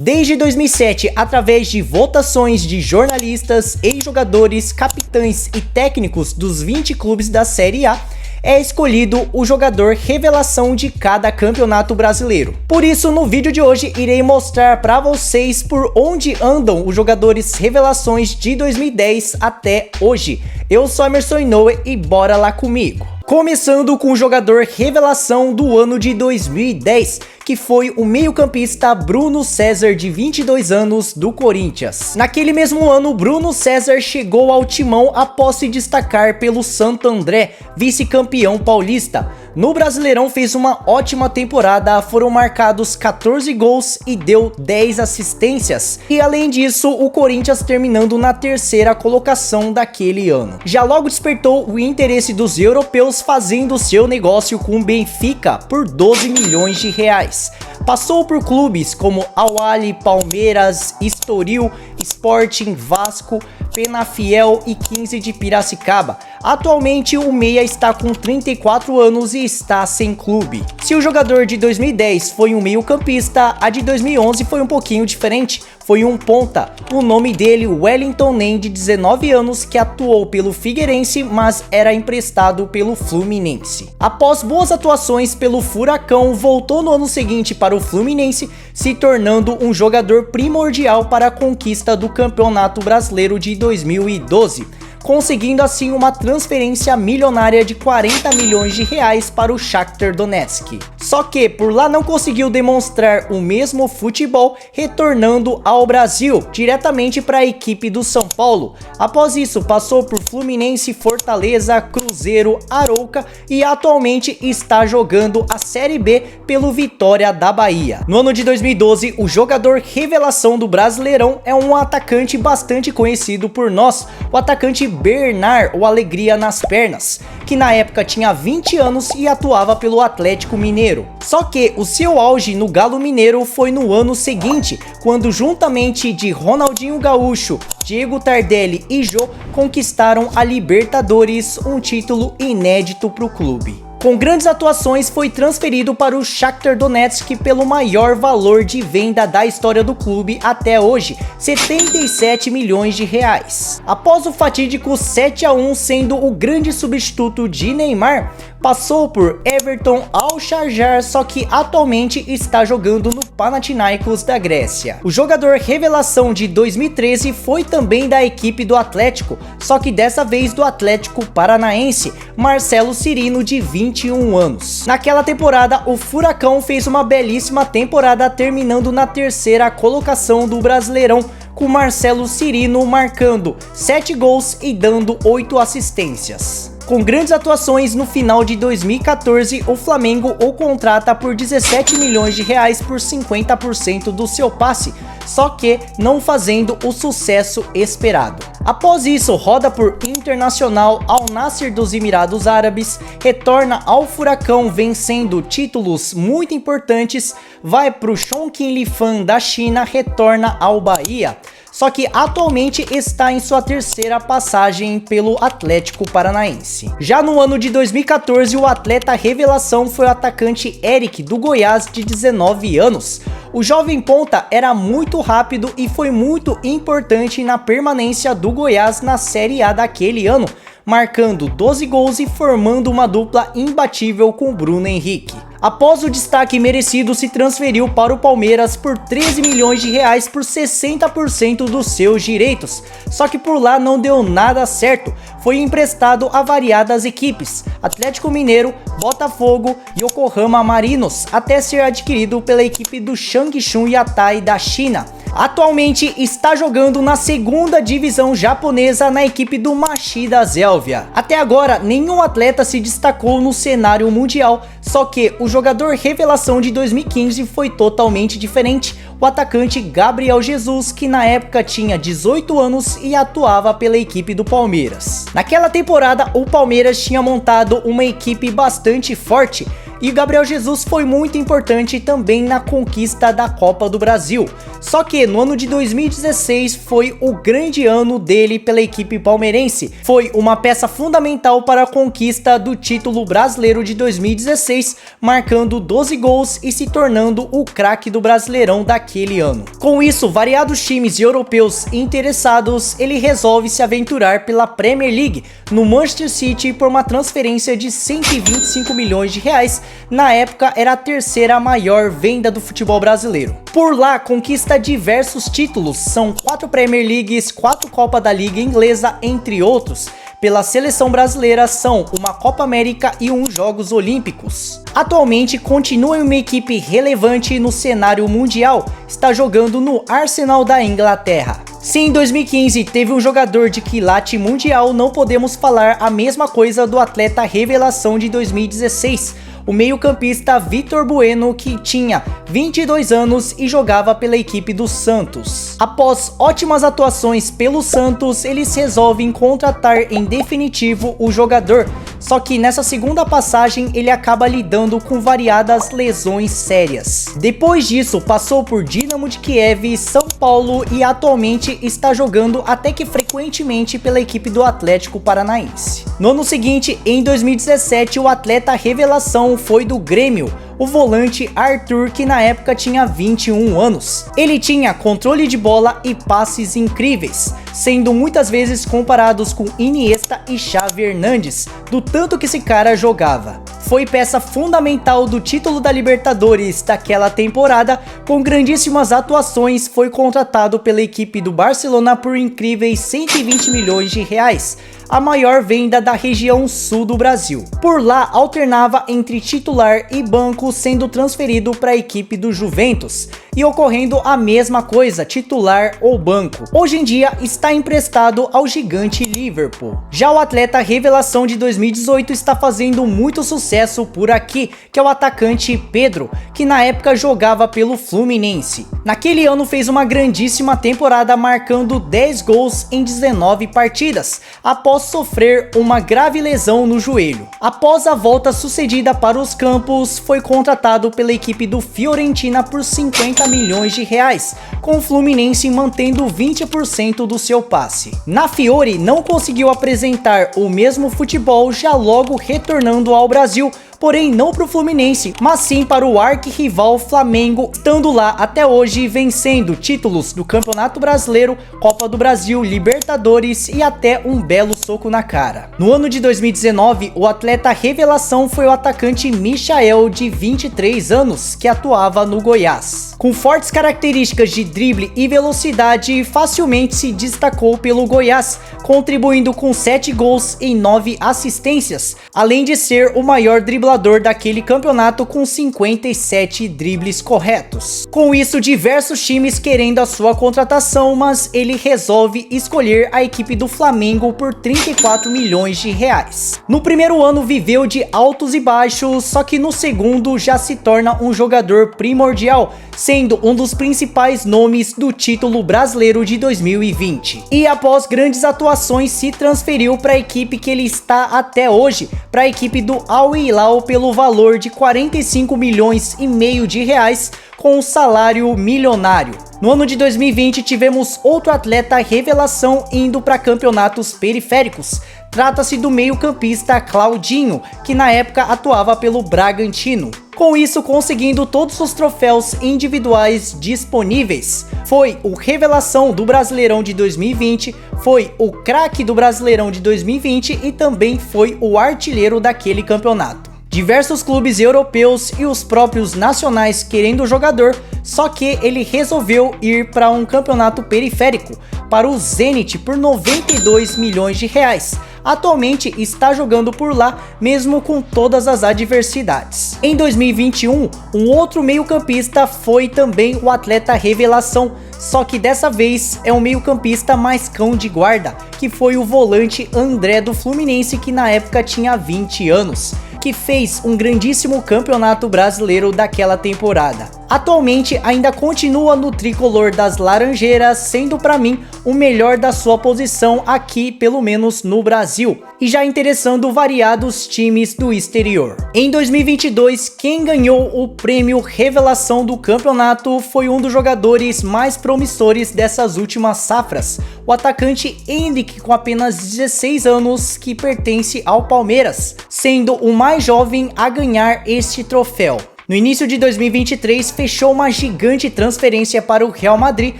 Desde 2007, através de votações de jornalistas, ex-jogadores, capitães e técnicos dos 20 clubes da Série A, é escolhido o jogador revelação de cada campeonato brasileiro. Por isso, no vídeo de hoje, irei mostrar para vocês por onde andam os jogadores revelações de 2010 até hoje. Eu sou Emerson Inoue e bora lá comigo. Começando com o jogador revelação do ano de 2010, que foi o meio-campista Bruno César, de 22 anos, do Corinthians. Naquele mesmo ano, Bruno César chegou ao Timão após se destacar pelo Santo André, vice-campeão paulista. No Brasileirão fez uma ótima temporada, foram marcados 14 gols e deu 10 assistências. E além disso, o Corinthians terminando na terceira colocação daquele ano. Já logo despertou o interesse dos europeus, fazendo seu negócio com o Benfica por 12 milhões de reais. Passou por clubes como Al-Ahly, Palmeiras, Estoril, Sporting, Vasco, Penafiel e 15 de Piracicaba. Atualmente o meia está com 34 anos e está sem clube. Se o jogador de 2010 foi um meio-campista, a de 2011 foi um pouquinho diferente. Foi um ponta, o nome dele Wellington Nem, de 19 anos, que atuou pelo Figueirense, mas era emprestado pelo Fluminense. Após boas atuações pelo Furacão, voltou no ano seguinte para o Fluminense, se tornando um jogador primordial para a conquista do Campeonato Brasileiro de 2012. Conseguindo assim uma transferência milionária de 40 milhões de reais para o Shakhtar Donetsk. Só que por lá não conseguiu demonstrar o mesmo futebol, retornando ao Brasil, diretamente para a equipe do São Paulo. Após isso passou por Fluminense, Fortaleza, Cruzeiro, Arouca e atualmente está jogando a Série B pelo Vitória da Bahia. No ano de 2012, o jogador revelação do Brasileirão é um atacante bastante conhecido por nós, o atacante Bernard, o Alegria nas pernas, que na época tinha 20 anos e atuava pelo Atlético Mineiro. Só que o seu auge no Galo Mineiro foi no ano seguinte, quando juntamente de Ronaldinho Gaúcho, Diego Tardelli e Jô conquistaram a Libertadores, um título inédito para o clube. Com grandes atuações, foi transferido para o Shakhtar Donetsk pelo maior valor de venda da história do clube até hoje, 77 milhões de reais. Após o fatídico 7-1, sendo o grande substituto de Neymar, passou por Everton, Al-Sharjah, só que atualmente está jogando no Panathinaikos da Grécia. O jogador revelação de 2013 foi também da equipe do Atlético, só que dessa vez do Atlético Paranaense, Marcelo Cirino, de 21 anos. Naquela temporada, o Furacão fez uma belíssima temporada, terminando na terceira colocação do Brasileirão, com Marcelo Cirino marcando 7 gols e dando 8 assistências. Com grandes atuações, no final de 2014, o Flamengo o contrata por 17 milhões de reais por 50% do seu passe, só que não fazendo o sucesso esperado. Após isso, roda por Internacional, Al Nassr dos Emirados Árabes, retorna ao Furacão vencendo títulos muito importantes, vai para o Chongqing Lifan da China, retorna ao Bahia. Só que atualmente está em sua terceira passagem pelo Atlético Paranaense. Já no ano de 2014, o atleta revelação foi o atacante Eric, do Goiás, de 19 anos. O jovem ponta era muito rápido e foi muito importante na permanência do Goiás na Série A daquele ano, marcando 12 gols e formando uma dupla imbatível com Bruno Henrique. Após o destaque merecido, se transferiu para o Palmeiras por 13 milhões de reais por 60% dos seus direitos. Só que por lá não deu nada certo. Foi emprestado a variadas equipes, Atlético Mineiro, Botafogo e Yokohama Marinos, até ser adquirido pela equipe do Changshu Yatai da China. Atualmente está jogando na segunda divisão japonesa na equipe do Machida Zelvia. Até agora, nenhum atleta se destacou no cenário mundial, só que o jogador revelação de 2015 foi totalmente diferente, o atacante Gabriel Jesus, que na época tinha 18 anos e atuava pela equipe do Palmeiras. Naquela temporada, o Palmeiras tinha montado uma equipe bastante forte, E o Gabriel Jesus foi muito importante também na conquista da Copa do Brasil. Só que no ano de 2016 foi o grande ano dele pela equipe palmeirense. Foi uma peça fundamental para a conquista do título brasileiro de 2016, marcando 12 gols e se tornando o craque do Brasileirão daquele ano. Com isso, variados times europeus interessados, ele resolve se aventurar pela Premier League no Manchester City por uma transferência de 125 milhões de reais. Na época era a terceira maior venda do futebol brasileiro. Por lá conquista diversos títulos, são 4 Premier Leagues, 4 Copa da Liga Inglesa, entre outros. Pela seleção brasileira são uma Copa América e uns Jogos Olímpicos. Atualmente continua em uma equipe relevante no cenário mundial, está jogando no Arsenal da Inglaterra. Se em 2015 teve um jogador de quilate mundial, não podemos falar a mesma coisa do atleta revelação de 2016, o meio-campista Vitor Bueno, que tinha 22 anos e jogava pela equipe do Santos. Após ótimas atuações pelo Santos, eles resolvem contratar em definitivo o jogador, só que nessa segunda passagem ele acaba lidando com variadas lesões sérias. Depois disso, passou por Dinamo de Kiev, São Paulo e atualmente está jogando até que frequentemente pela equipe do Atlético Paranaense. No ano seguinte, em 2017, o atleta revelação foi do Grêmio, o volante Arthur, que na época tinha 21 anos. Ele tinha controle de bola e passes incríveis, sendo muitas vezes comparados com Iniesta e Xavi Hernandes, do tanto que esse cara jogava. Foi peça fundamental do título da Libertadores daquela temporada, com grandíssimas atuações, foi contratado pela equipe do Barcelona por incríveis 120 milhões de reais, a maior venda da região sul do Brasil. Por lá alternava entre titular e banco, sendo transferido para a equipe do Juventus e ocorrendo a mesma coisa, titular ou banco. Hoje em dia está emprestado ao gigante Liverpool. Já o atleta revelação de 2018 está fazendo muito sucesso por aqui, que é o atacante Pedro, que na época jogava pelo Fluminense. Naquele ano fez uma grandíssima temporada, marcando 10 gols em 19 partidas, após sofrer uma grave lesão no joelho. Após a volta sucedida para os campos, foi contratado pela equipe do Fiorentina por 50 milhões de reais, com o Fluminense mantendo 20% do seu passe. Na Fiore não conseguiu apresentar o mesmo futebol, já logo retornando ao Brasil, porém não para o Fluminense, mas sim para o arquirrival Flamengo, estando lá até hoje, vencendo títulos do Campeonato Brasileiro, Copa do Brasil, Libertadores e até um belo soco na cara. No ano de 2019, o atleta revelação foi o atacante Michael, de 23 anos, que atuava no Goiás. Com fortes características de drible e velocidade, facilmente se destacou pelo Goiás, contribuindo com 7 gols e 9 assistências, além de ser o maior driblador daquele campeonato com 57 dribles corretos. Com isso, diversos times querendo a sua contratação, mas ele resolve escolher a equipe do Flamengo por 34 milhões de reais. No primeiro ano viveu de altos e baixos, só que no segundo já se torna um jogador primordial, sendo um dos principais nomes do título brasileiro de 2020. E após grandes atuações se transferiu para a equipe que ele está até hoje, para a equipe do Al Hilal pelo valor de 45 milhões e meio de reais, com um salário milionário. No ano de 2020 tivemos outro atleta revelação indo para campeonatos periféricos. Trata-se do meio-campista Claudinho, que na época atuava pelo Bragantino. Com isso, conseguindo todos os troféus individuais disponíveis. Foi o revelação do Brasileirão de 2020, foi o craque do Brasileirão de 2020 e também foi o artilheiro daquele campeonato. Diversos clubes europeus e os próprios nacionais querendo o jogador, só que ele resolveu ir para um campeonato periférico, para o Zenit, por 92 milhões de reais. Atualmente está jogando por lá, mesmo com todas as adversidades. Em 2021, um outro meio-campista foi também o atleta revelação, só que dessa vez é um meio-campista mais cão de guarda, que foi o volante André do Fluminense, que na época tinha 20 anos. Que fez um grandíssimo campeonato brasileiro daquela temporada. Atualmente ainda continua no tricolor das Laranjeiras, sendo para mim o melhor da sua posição aqui, pelo menos no Brasil, e já interessando variados times do exterior. Em 2022, quem ganhou o prêmio Revelação do campeonato foi um dos jogadores mais promissores dessas últimas safras, o atacante Endrick, com apenas 16 anos, que pertence ao Palmeiras, sendo o mais jovem a ganhar este troféu. No início de 2023, fechou uma gigante transferência para o Real Madrid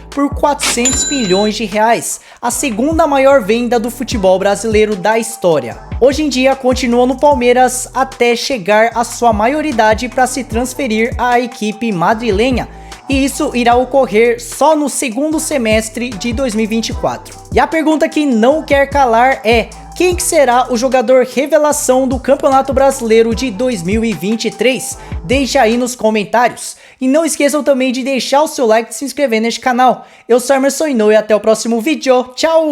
por 400 milhões de reais, a segunda maior venda do futebol brasileiro da história. Hoje em dia, continua no Palmeiras até chegar à sua maioridade para se transferir à equipe madrilenha, e isso irá ocorrer só no segundo semestre de 2024. E a pergunta que não quer calar é: quem que será o jogador revelação do Campeonato Brasileiro de 2023? Deixa aí nos comentários. E não esqueçam também de deixar o seu like e se inscrever neste canal. Eu sou Emerson Inoue e até o próximo vídeo. Tchau!